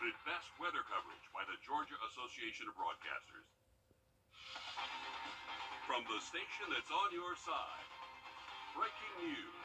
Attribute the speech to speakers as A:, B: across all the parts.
A: Voted best weather coverage by the Georgia Association of Broadcasters. From the station that's on your side, breaking news.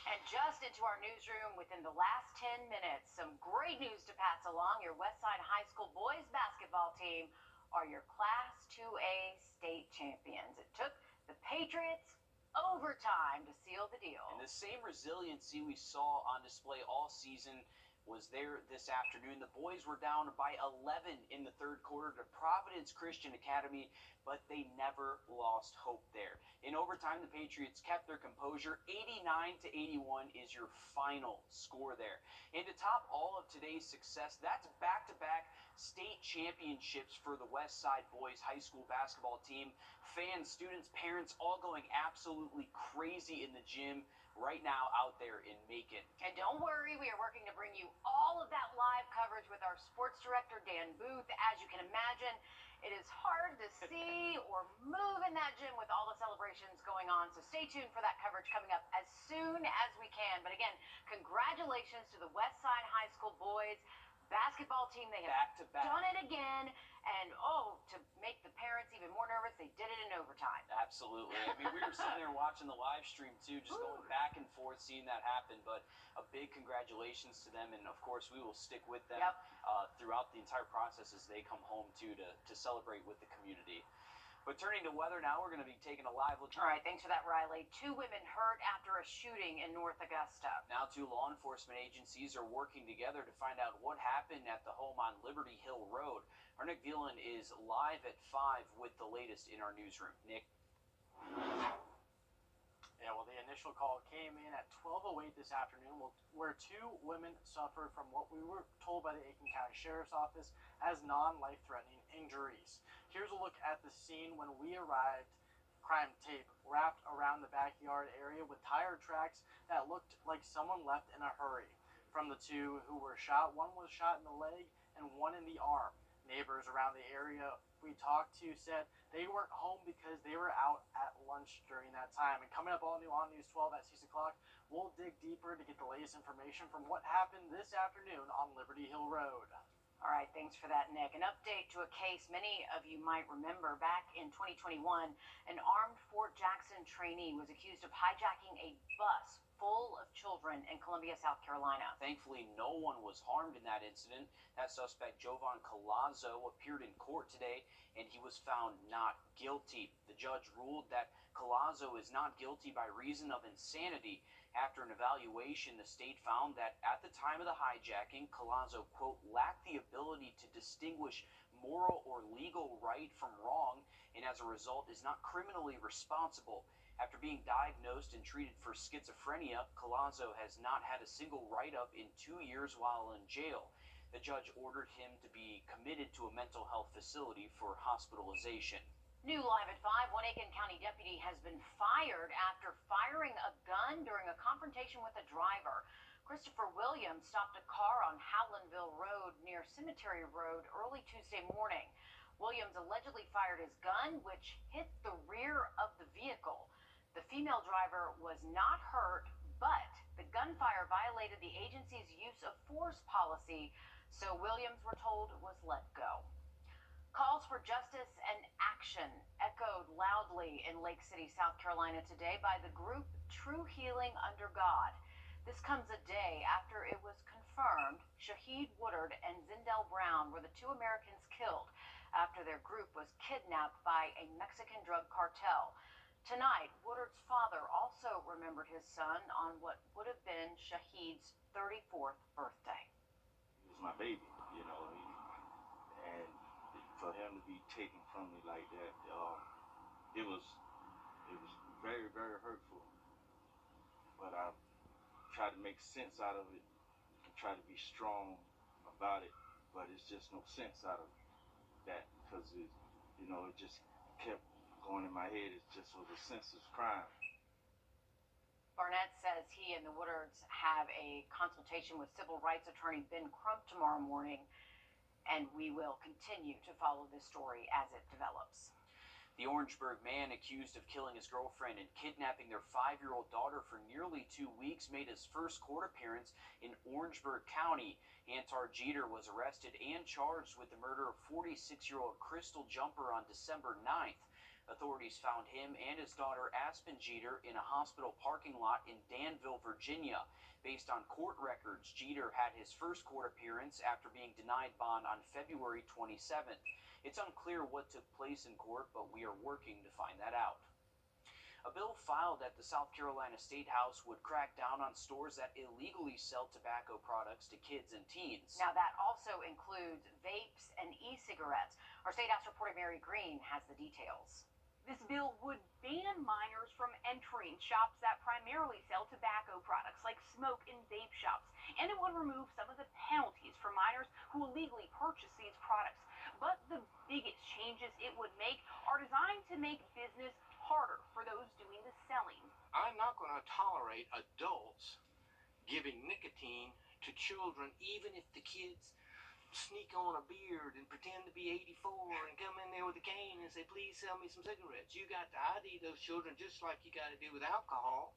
B: And just into our newsroom within the last 10 minutes, some great news to pass along. Your Westside High School boys basketball team are your Class 2A state champions. It took the Patriots overtime to seal the deal.
C: And the same resiliency we saw on display all season was there this afternoon. The boys were down by 11 in the third quarter to Providence Christian Academy, but they never lost hope there. In overtime, the Patriots kept their composure. 89-81 is your final score there. And to top all of today's success, that's back-to-back state championships for the Westside Boys High School basketball team. Fans, students, parents, all going absolutely crazy in the gym right now out there in Macon.
B: And don't worry, we are working to bring you all of that live coverage with our sports director, Dan Booth. As you can imagine, it is hard to see or move in that gym with all the celebrations going on. So stay tuned for that coverage coming up as soon as we can. But again, congratulations to the Westside High School boys basketball team. They have done it again. And, to make the parents even more nervous, they did it in overtime.
C: Absolutely. I mean, we were sitting there watching the live stream, too, just going back and forth, seeing that happen. But a big congratulations to them. And, of course, we will stick with them throughout the entire process as they come home, too, to celebrate with the community. But turning to weather now, we're going to be taking a live look.
B: All right, thanks for that, Riley. 2 women hurt after a shooting in North Augusta.
C: Now 2 law enforcement agencies are working together to find out what happened at the home on Liberty Hill Road. Our Nick Dillon is live at 5 with the latest in our newsroom. Nick?
D: Yeah, well, the initial call came in at 12:08 this afternoon, where 2 women suffered from what we were told by the Aiken County Sheriff's Office as non-life-threatening injuries. Here's a look at the scene when we arrived. Crime tape wrapped around the backyard area with tire tracks that looked like someone left in a hurry. From the 2 who were shot, one was shot in the leg and one in the arm. Neighbors around the area we talked to said they weren't home because they were out at lunch during that time. And coming up all new on News 12 at 6 o'clock, we'll dig deeper to get the latest information from what happened this afternoon on Liberty Hill Road.
B: All right, thanks for that, Nick. An update to a case many of you might remember. Back in 2021, an armed Fort Jackson trainee was accused of hijacking a bus full of children in Columbia, South Carolina.
C: Thankfully, no one was harmed in that incident. That suspect, Jovan Collazo, appeared in court today, and he was found not guilty. The judge ruled that Collazo is not guilty by reason of insanity. After an evaluation, the state found that at the time of the hijacking, Collazo, quote, lacked the ability to distinguish moral or legal right from wrong, and as a result is not criminally responsible. After being diagnosed and treated for schizophrenia, Collazo has not had a single write-up in 2 years while in jail. The judge ordered him to be committed to a mental health facility for hospitalization.
B: New live at 5, one Aiken County deputy has been fired after firing a gun during a confrontation with a driver. Christopher Williams stopped a car on Howlandville Road near Cemetery Road early Tuesday morning. Williams allegedly fired his gun, which hit the rear of the vehicle. The female driver was not hurt, but the gunfire violated the agency's use of force policy, so Williams, we're told, was let go. Calls for justice and action echoed loudly in Lake City, South Carolina today by the group True Healing Under God. This comes a day after it was confirmed Shaheed Woodard and Zindell Brown were the 2 Americans killed after their group was kidnapped by a Mexican drug cartel. Tonight, Woodard's father also remembered his son on what would have been Shaheed's 34th birthday.
E: He was my baby, and for him to be taken from me like that, it was very, very hurtful. But I tried to make sense out of it and try to be strong about it, but it's just no sense out of that because it just kept going in my head. It just was a senseless crime.
B: Barnett says he and the Woodards have a consultation with civil rights attorney Ben Crump tomorrow morning, and we will continue to follow this story as it develops.
C: The Orangeburg man accused of killing his girlfriend and kidnapping their 5-year-old daughter for nearly 2 weeks made his first court appearance in Orangeburg County. Antar Jeter was arrested and charged with the murder of 46-year-old Crystal Jumper on December 9th. Authorities found him and his daughter Aspen Jeter in a hospital parking lot in Danville, Virginia. Based on court records, Jeter had his first court appearance after being denied bond on February 27th. It's unclear what took place in court, but we are working to find that out. A bill filed at the South Carolina State House would crack down on stores that illegally sell tobacco products to kids and teens.
B: Now, that also includes vapes and e-cigarettes. Our State House reporter Mary Green has the details.
F: This bill would ban minors from entering shops that primarily sell tobacco products like smoke and vape shops, and it would remove some of the penalties for minors who illegally purchase these products. But the biggest changes it would make are designed to make business harder for those doing the selling.
G: I'm not going to tolerate adults giving nicotine to children, even if the kids sneak on a beard and pretend to be 84 and come in there with a cane and say, please sell me some cigarettes. You got to ID those children just like you got to do with alcohol,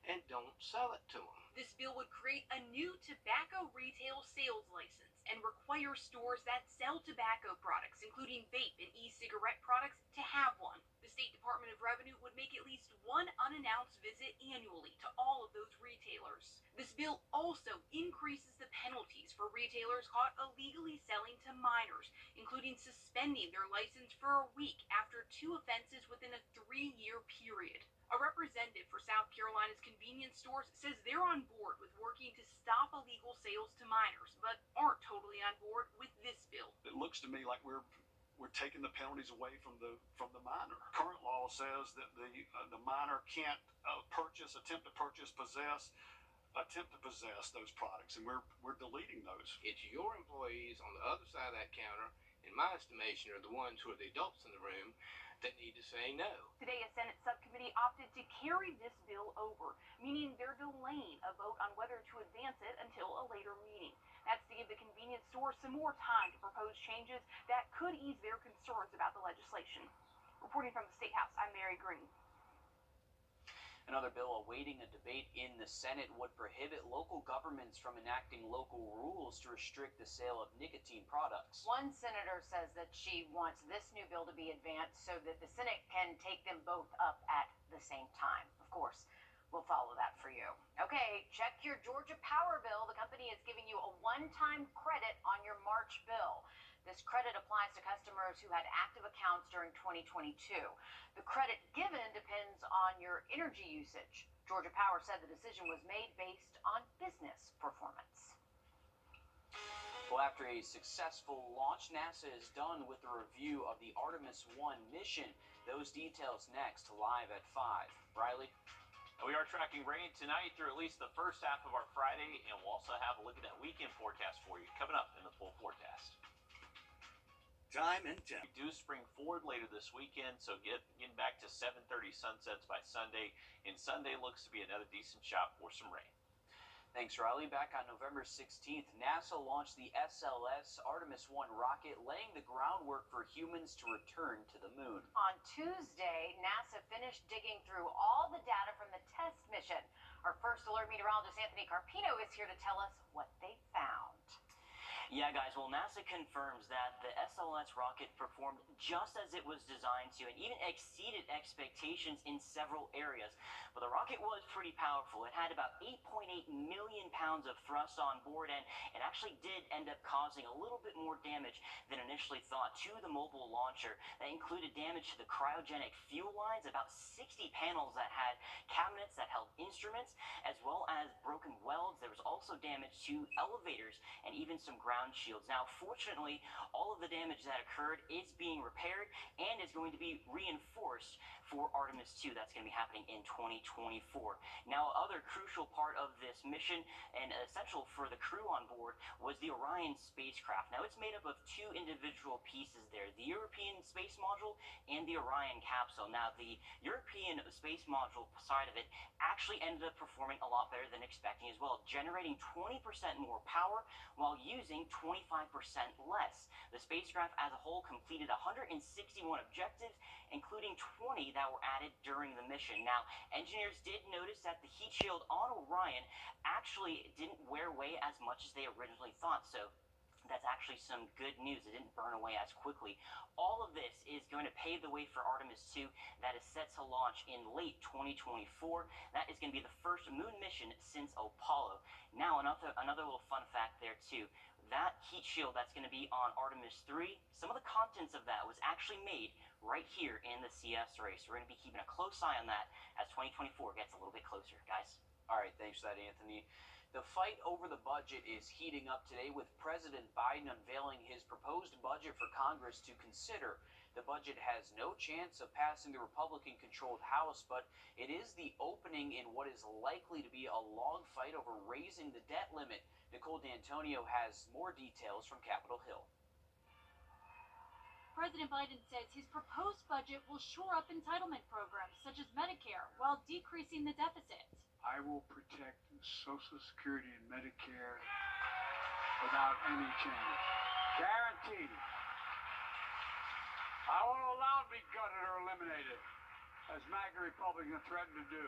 G: and don't sell it to them.
F: This bill would create a new tobacco retail sales license and require stores that sell tobacco products, including vape and e-cigarette products, to have one. The State Department of Revenue would make at least one unannounced visit annually to all of those retailers. This bill also increases the penalties for retailers caught illegally selling to minors, including suspending their license for a week after 2 offenses within a 3-year period. A representative for South Carolina's convenience stores says they're on board with working to stop illegal sales to minors, but aren't totally on board with this bill.
H: It looks to me like we're taking the penalties away from the minor. Current law says that the minor can't attempt to possess those products, and we're deleting those.
G: It's your employees on the other side of that counter, in my estimation, are the ones who are the adults in the room that need to say no.
F: Today, a Senate subcommittee opted to carry this bill over, meaning they're delaying a vote on whether to advance it until a later meeting. That's to give the convenience stores some more time to propose changes that could ease their concerns about the legislation. Reporting from the State House, I'm Mary Green.
C: Another bill awaiting a debate in the Senate would prohibit local governments from enacting local rules to restrict the sale of nicotine products.
B: One senator says that she wants this new bill to be advanced so that the Senate can take them both up at the same time. Of course, we'll follow that for you. Okay, check your Georgia Power bill. The company is giving you a one-time credit on your March bill. This credit applies to customers who had active accounts during 2022. The credit given depends on your energy usage. Georgia Power said the decision was made based on business performance.
C: Well, after a successful launch, NASA is done with the review of the Artemis 1 mission. Those details next, live at 5. Riley?
I: We are tracking rain tonight through at least the first half of our Friday, and we'll also have a look at that weekend forecast for you coming up in the full forecast.
H: Time and temp.
I: We do spring forward later this weekend, so getting back to 7:30 sunsets by Sunday, and Sunday looks to be another decent shot for some rain.
C: Thanks, Riley. Back on November 16th, NASA launched the SLS Artemis 1 rocket, laying the groundwork for humans to return to the moon.
B: On Tuesday, NASA finished digging through all the data from the test mission. Our first alert meteorologist, Anthony Carpino, is here to tell us what they found.
J: Yeah, guys, well, NASA confirms that the SLS rocket performed just as it was designed to and even exceeded expectations in several areas. But the rocket was pretty powerful. It had about 8.8 million pounds of thrust on board, and it actually did end up causing a little bit more damage than initially thought to the mobile launcher. That included damage to the cryogenic fuel lines, about 60 panels that had cabinets that held instruments, as well as broken welds. There was also damage to elevators and even some ground shields. Now, fortunately, all of the damage that occurred is being repaired and is going to be reinforced for Artemis 2. That's going to be happening in 2024. Now, other crucial part of this mission and essential for the crew on board was the Orion spacecraft. Now, it's made up of 2 individual pieces there, the European space module and the Orion capsule. Now, the European space module side of it actually ended up performing a lot better than expecting as well, generating 20% more power while using 25% less. The spacecraft as a whole completed 161 objectives, including 20 that were added during the mission. Now, engineers did notice that the heat shield on Orion actually didn't wear away as much as they originally thought, so that's actually some good news. It didn't burn away as quickly. All of this is going to pave the way for Artemis 2 that is set to launch in late 2024. That is going to be the first moon mission since Apollo. Now, another little fun fact there too. That heat shield that's going to be on Artemis 3, some of the contents of that was actually made right here in the CS race. We're going to be keeping a close eye on that as 2024 gets a little bit closer, guys.
C: All right, thanks for that, Anthony. The fight over the budget is heating up today with President Biden unveiling his proposed budget for Congress to consider. The budget has no chance of passing the Republican-controlled House, but it is the opening in what is likely to be a long fight over raising the debt limit. Nicole D'Antonio has more details from Capitol Hill.
K: President Biden says his proposed budget will shore up entitlement programs such as Medicare while decreasing the deficit.
L: I will protect Social Security and Medicare without any change. Guaranteed. I won't allow it to be gutted or eliminated, as MAGA Republicans threaten to do.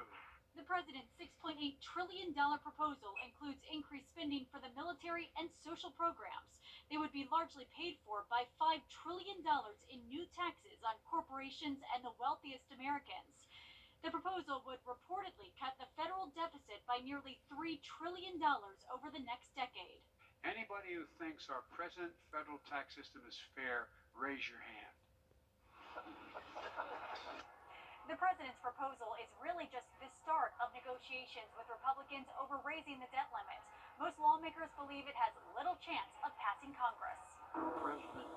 K: The president's $6.8 trillion proposal includes increased spending for the military and social programs. They would be largely paid for by $5 trillion in new taxes on corporations and the wealthiest Americans. The proposal would reportedly cut the federal deficit by nearly $3 trillion over the next decade.
L: Anybody who thinks our present federal tax system is fair, raise your hand.
K: The president's proposal is really just the start of negotiations with Republicans over raising the debt limit. Most lawmakers believe it has little chance of passing Congress.
M: The president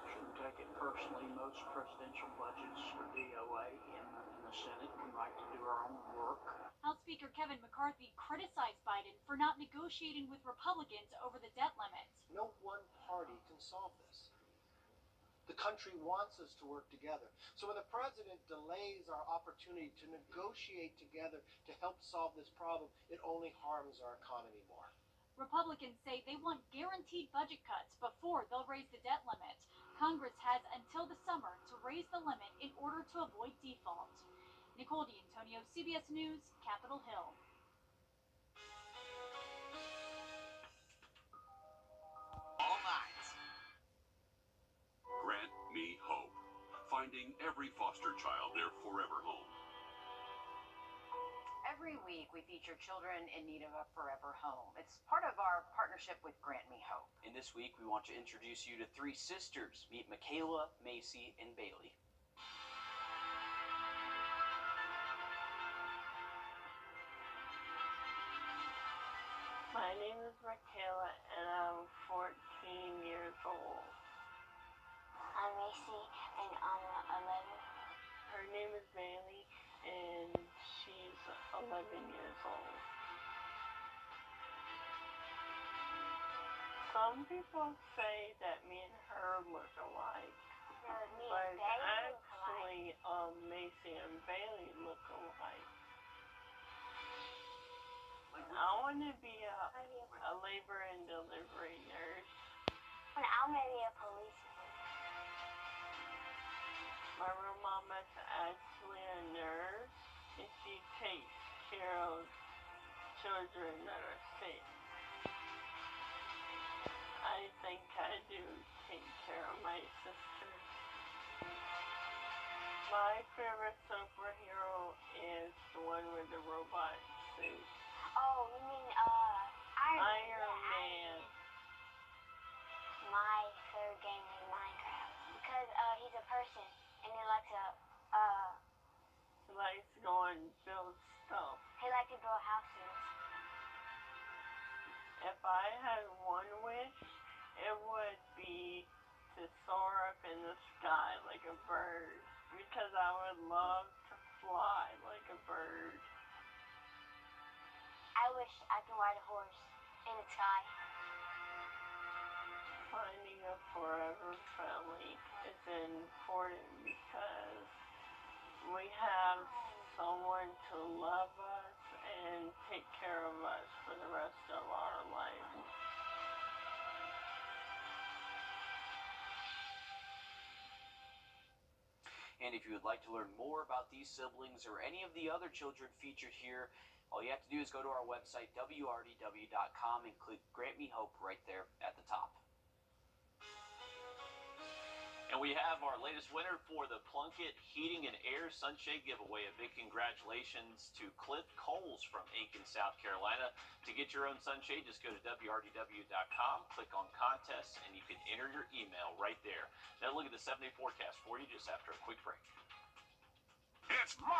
M: shouldn't take it personally. Most presidential budgets are DOA in the Senate. We like to do our own work.
K: House Speaker Kevin McCarthy criticized Biden for not negotiating with Republicans over the debt limit.
N: No one party can solve this. The country wants us to work together. So when the president delays our opportunity to negotiate together to help solve this problem, it only harms our economy more.
K: Republicans say they want guaranteed budget cuts before they'll raise the debt limit. Congress has until the summer to raise the limit in order to avoid default. Nicole D'Antonio, CBS News, Capitol Hill.
A: All night. Grant Me Hope. Finding every foster child their forever home.
B: Every week, we feature children in need of a forever home. It's part of our partnership with Grant Me Hope.
C: And this week, we want to introduce you to three sisters. Meet Michaela, Macy, and Bailey.
O: My name is Michaela, and I'm 14 years old.
P: I'm Macy, and I'm 11.
O: Her name is Bailey, and she's 11 years old. Some people say that me and her look alike.
P: No, me
O: but
P: and Bailey
O: actually, Macy and Bailey look alike. I want to be a labor and delivery nurse.
P: And I'm going to be a policeman.
O: My real mama's actually a nurse, and she takes care of children that are sick. I think I do take care of my sisters. My favorite superhero is the one with the robot suit.
P: Oh, you mean,
O: Iron Man.
P: My favorite game is Minecraft. Because, he's a person, and he likes to,
O: He likes to go and build stuff.
P: he likes to build houses.
O: If I had one wish, it would be to soar up in the sky like a bird. Because I would love to fly like a bird.
P: I wish I could ride a horse in the sky.
O: Finding a forever family is important because we have someone to love us and take care of us for the rest
C: And if you would like to learn more about these siblings or any of the other children featured here, all you have to do is go to our website, wrdw.com, and click Grant Me Hope right there at the top.
I: And we have our latest winner for the Plunkett Heating and Air Sunshade Giveaway. A big congratulations to Cliff Coles from Aiken, South Carolina. To get your own sunshade, just go to wrdw.com, click on contests, and you can enter your email right there. Now look at the 7-day forecast for you just after a quick break.
A: It's March.